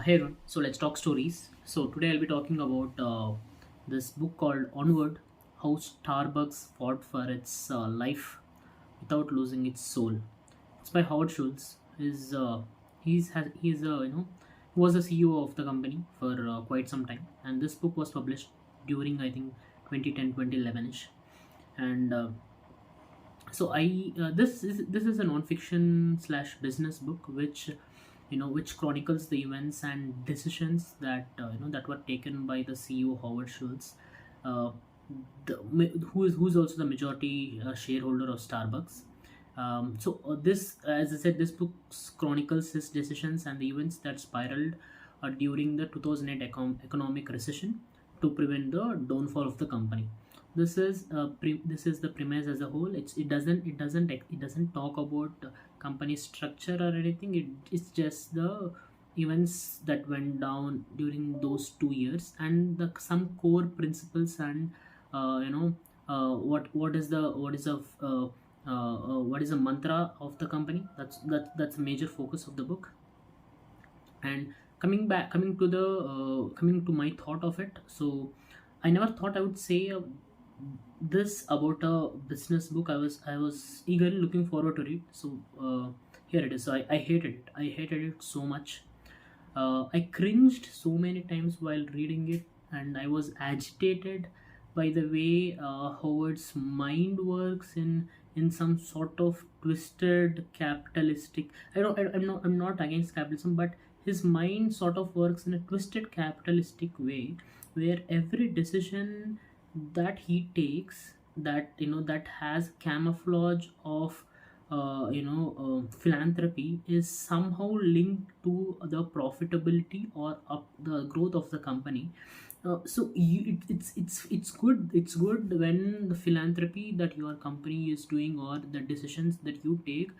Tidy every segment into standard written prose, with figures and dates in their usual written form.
Hey everyone, so let's talk stories. So today I'll be talking about this book called Onward: How Starbucks Fought for its life without losing its soul. It's by Howard Schulz. He's he was the CEO of the company for quite some time, and this book was published during I think 2010 2011 ish. And so I this is a non-fiction slash business book which chronicles the events and decisions that that were taken by the CEO Howard Schulz, uh, who's also the majority shareholder of Starbucks. This, as I said, this book chronicles his decisions and the events that spiraled during the 2008 economic recession to prevent the downfall of the company. This is the premise as a whole. It doesn't talk about company structure or anything. It's just the events that went down during those 2 years and the some core principles and what is the mantra of the company. That's a major focus of the book. And coming to my thought of it. So I never thought I would say this about a business book. I was eagerly looking forward to read. So here it is. So I hated it. I hated it so much. I cringed so many times while reading it, and I was agitated by the way Howard's mind works in some sort of twisted capitalistic. I'm not against capitalism, but his mind sort of works in a twisted capitalistic way, where every decision that he takes, that has camouflage of philanthropy, is somehow linked to the profitability or up the growth of the company. It's good. It's good when the philanthropy that your company is doing or the decisions that you take,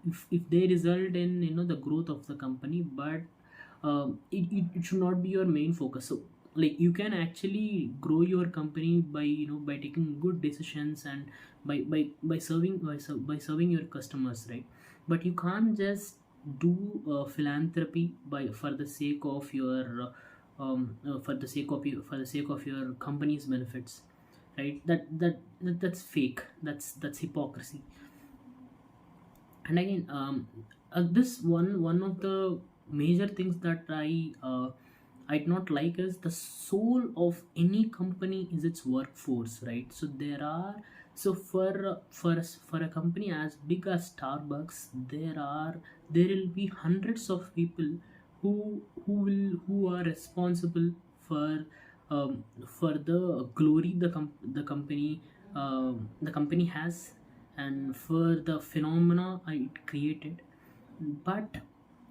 if they result in the growth of the company, but it should not be your main focus. So like you can actually grow your company by by taking good decisions and by serving your customers, right? But you can't just do philanthropy by for the sake of your for the sake of your company's benefits, right? That's fake. That's hypocrisy. And again, this one of the major things that I do not like is the soul of any company is its workforce, right? So for a company as big as Starbucks, there will be hundreds of people who are responsible for for the glory the company has, and for the phenomena it created. But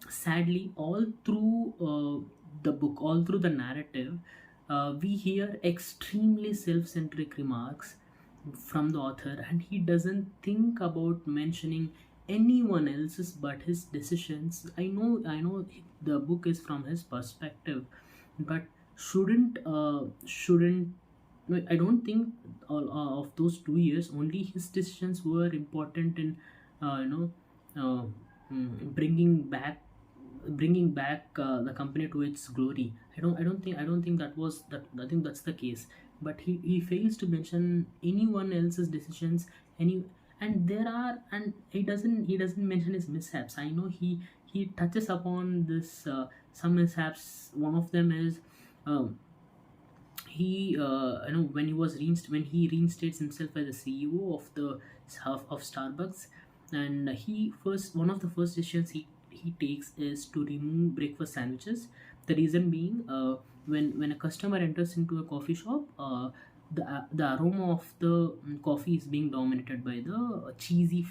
sadly, all through the book, all through the narrative, we hear extremely self-centric remarks from the author, and he doesn't think about mentioning anyone else's but his decisions. I know the book is from his perspective, but shouldn't no, I don't think all of those 2 years only his decisions were important in uh, you know uh, bringing back the company to its glory. I don't think that I think that's the case. But he fails to mention anyone else's decisions. Any And there are, and he doesn't mention his mishaps. I know he touches upon this some mishaps. One of them is um, he when he reinstates himself as a CEO of Starbucks. And he first one of the first decisions he takes is to remove breakfast sandwiches. The reason being, when a customer enters into a coffee shop, the aroma of the coffee is being dominated by the cheesy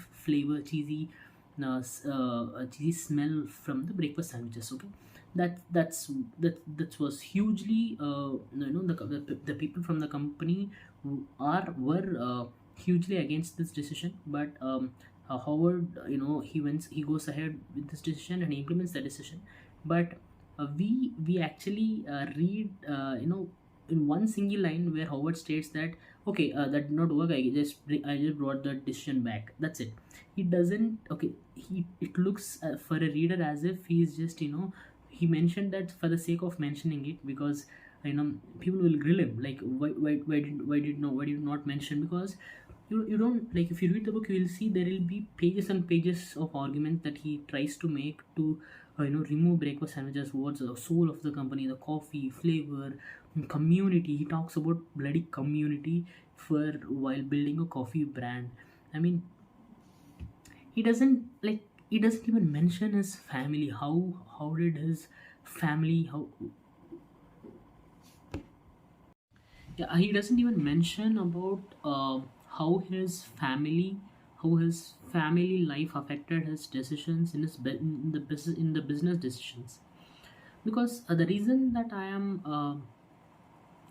smell from the breakfast sandwiches. Okay, that was hugely, the people from the company were hugely against this decision. But Howard, he goes ahead with this decision and he implements the decision. But we actually read, in one single line, where Howard states that, okay, that did not work. I just brought the decision back. That's it. He doesn't. Okay, it looks for a reader as if he's just he mentioned that for the sake of mentioning it, because you know people will grill him like, why did you not mention? Because you don't, like, if you read the book, you will see there will be pages and pages of argument that he tries to make to remove breakfast sandwiches. What's the soul of the company, the coffee flavor, community. He talks about bloody community for while building a coffee brand. I mean, he doesn't, like, he doesn't even mention his family. How did his family, how, yeah, he doesn't even mention about how his family, how his family life affected his decisions in his in the business decisions. Because the reason that I'm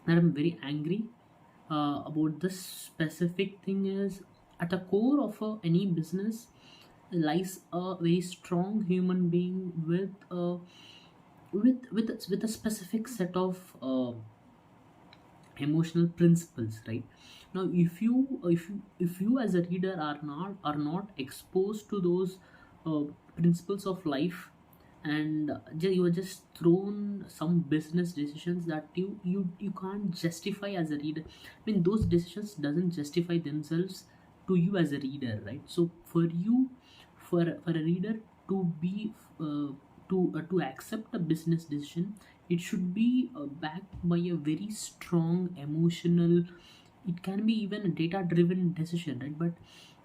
very angry about this specific thing is, at the core of any business lies a very strong human being with with a specific set of emotional principles, right? Now, if you as a reader are not exposed to those uh, principles of life, and you are just thrown some business decisions that you can't justify as a reader. I mean, those decisions doesn't justify themselves to you as a reader, right? So for you, for a reader to be to accept a business decision, it should be backed by a very strong emotional, it can be even a data driven decision, right? But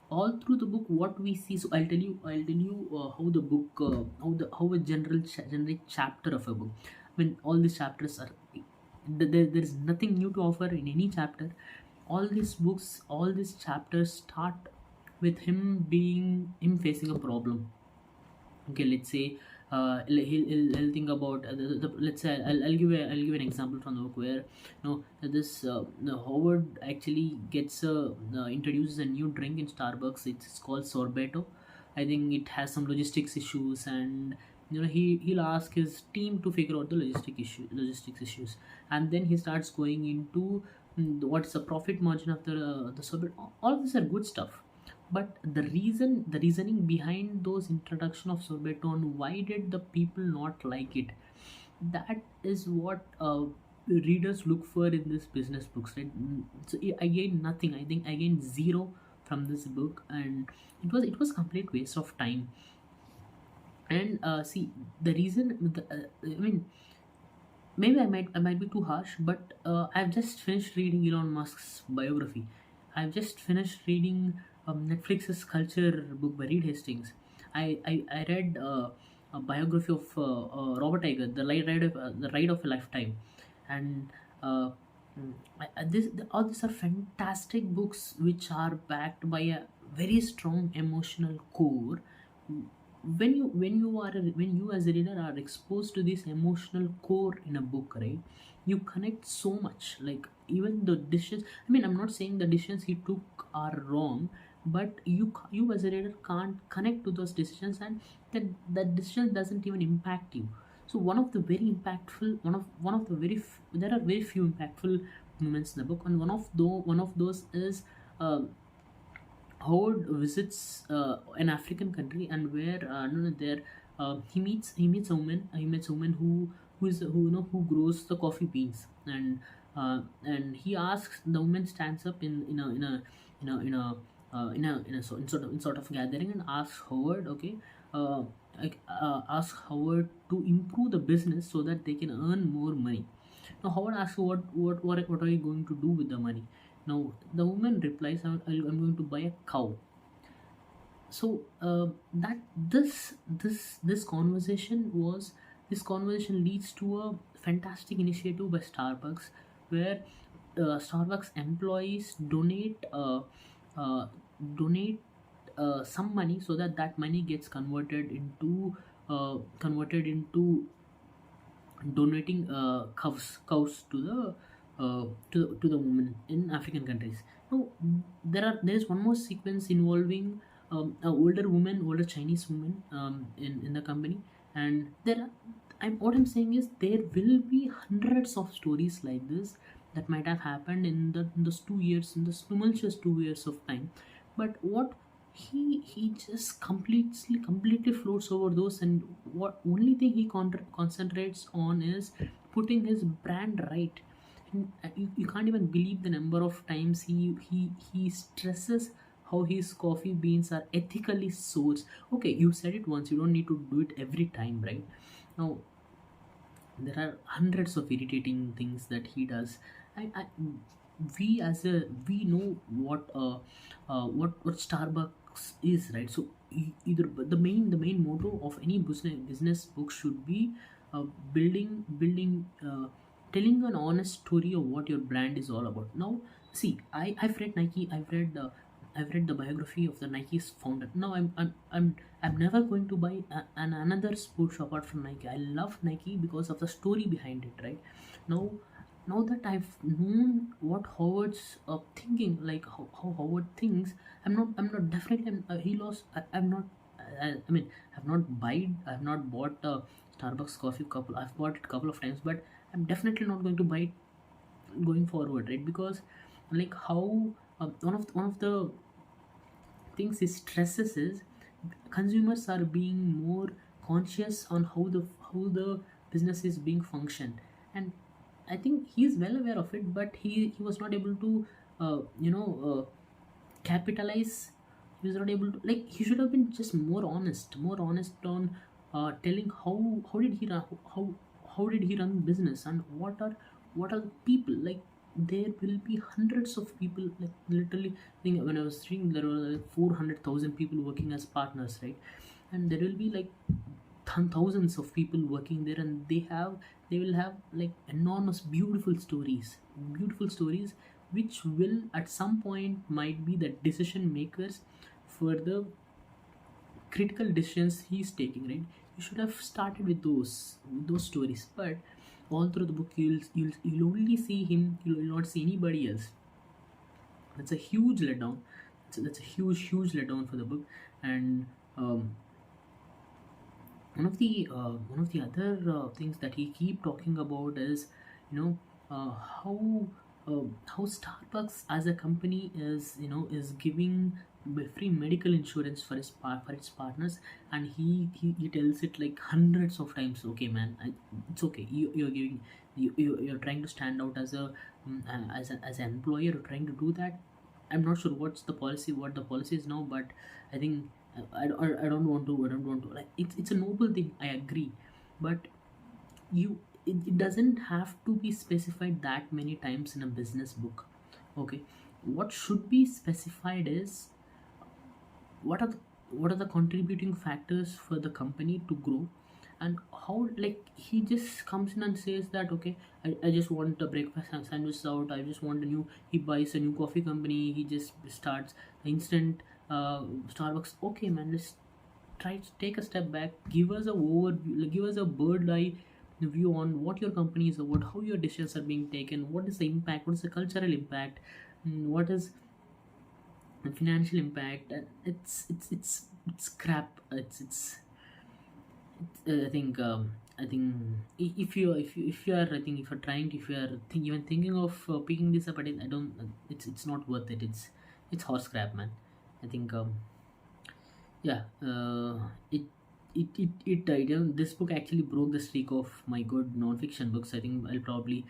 all through the book, what we see, so I'll tell you how the book, how a generic chapter of a book. I mean, all these chapters are, there is nothing new to offer in any chapter. All these books, all these chapters start with him facing a problem. Okay, let's say he'll think about let's say I'll give an example from the book where this Howard actually gets introduces a new drink in Starbucks. It's called sorbetto. I think it has some logistics issues, and he'll ask his team to figure out the logistics issues, and then he starts going into what's the profit margin of the sorbetto. All of these are good stuff, but the reasoning behind those introduction of sorbetto and why did the people not like it, that is what readers look for in this business books, right? So I gained nothing. I think I gained zero from this book, and it was complete waste of time. And see, the reason I mean, maybe I might be too harsh, but I've just finished reading Elon Musk's biography. I've just finished reading Netflix's culture book by Reed Hastings. I read a biography of Robert Iger, the ride of a lifetime, and uh, all these are fantastic books which are backed by a very strong emotional core. When you as a reader are exposed to this emotional core in a book, right, you connect so much. Like, even the decisions, I mean, I'm not saying the decisions he took are wrong, but you as a reader can't connect to those decisions, and that decision doesn't even impact you. So one of the very impactful, one of the there are very few impactful moments in the book, and one of those is um Howard visits an African country, and where no, no, there he meets a woman who grows the coffee beans, and he asks, the woman stands up in a in a in sort of gathering, and asks Howard, okay, ask Howard to improve the business so that they can earn more money. Now Howard asks, what are you going to do with the money? Now the woman replies, I'm going to buy a cow. So that this conversation leads to a fantastic initiative by Starbucks, where Starbucks employees uh, donate some money, so that that money gets converted into donating cows to the to the women in African countries. Now there is one more sequence involving older Chinese woman in the company, and what I'm saying is, there will be hundreds of stories like this that might have happened in those 2 years, in those tumultuous 2 years of time. But what he just completely floats over those, and what only thing he concentrates on is putting his brand right. And you can't even believe the number of times he stresses how his coffee beans are ethically sourced. Okay, you said it once, you don't need to do it every time, right? Now there are hundreds of irritating things that he does. I we as a we know what Starbucks is, right? So either the main motto of any business book should be uh, building telling an honest story of what your brand is all about. Now see, I've read Nike, I've read the biography of the Nike's founder. Now I'm never going to buy another sports shoe apart from Nike. I love Nike because of the story behind it, right? Now, now that I've known what Howard's thinking, like how Howard thinks, I'm not definitely. He lost. I'm not. I mean, I've not bought a Starbucks coffee couple. I've bought it a couple of times, but I'm definitely not going to buy it going forward, right? Because like how one of the things he stresses is consumers are being more conscious on how the business is being functioned. And I think he's well aware of it, but he was not able to capitalize. He was not able to, like, he should have been just more honest on telling how did he run, how did he run business, and what are the people like. There will be hundreds of people, like literally. I think when I was reading, there were like 400,000 people working as partners, right? And there will be like thousands of people working there, and they will have like enormous beautiful stories which will at some point might be the decision makers for the critical decisions he's taking, right? You should have started with those stories, but all through the book you'll only see him, you'll not see anybody else. That's a huge letdown. That's a huge letdown for the book. And um, one of the other things that he keep talking about is, you know uh, how how Starbucks as a company is, is giving free medical insurance for for its partners. And he tells it like hundreds of times. Okay man, it's okay, you're giving, you're trying to stand out as a as an employer, you're trying to do that. I'm not sure what the policy is now, but I think I don't want to, like, it's a noble thing, I agree. But it doesn't have to be specified that many times in a business book. Okay, what should be specified is what are the contributing factors for the company to grow. And how, like, he just comes in and says that okay, I just want a breakfast sandwich out, I just want a new, he buys a new coffee company, he just starts instant Starbucks. Okay man, let's try to take a step back, give us a overview, like, give us a bird eye view on what your company is about, how your decisions are being taken, what is the impact, what is the cultural impact, what is the financial impact. And it's crap. I think if you are, I think if you're trying to, if you are even thinking of picking this up, I don't, it's not worth it. It's horse crap, man. I think yeah this book actually broke the streak of my good non-fiction books. I think I'll probably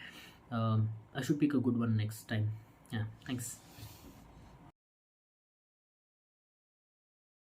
I should pick a good one next time. Yeah, thanks.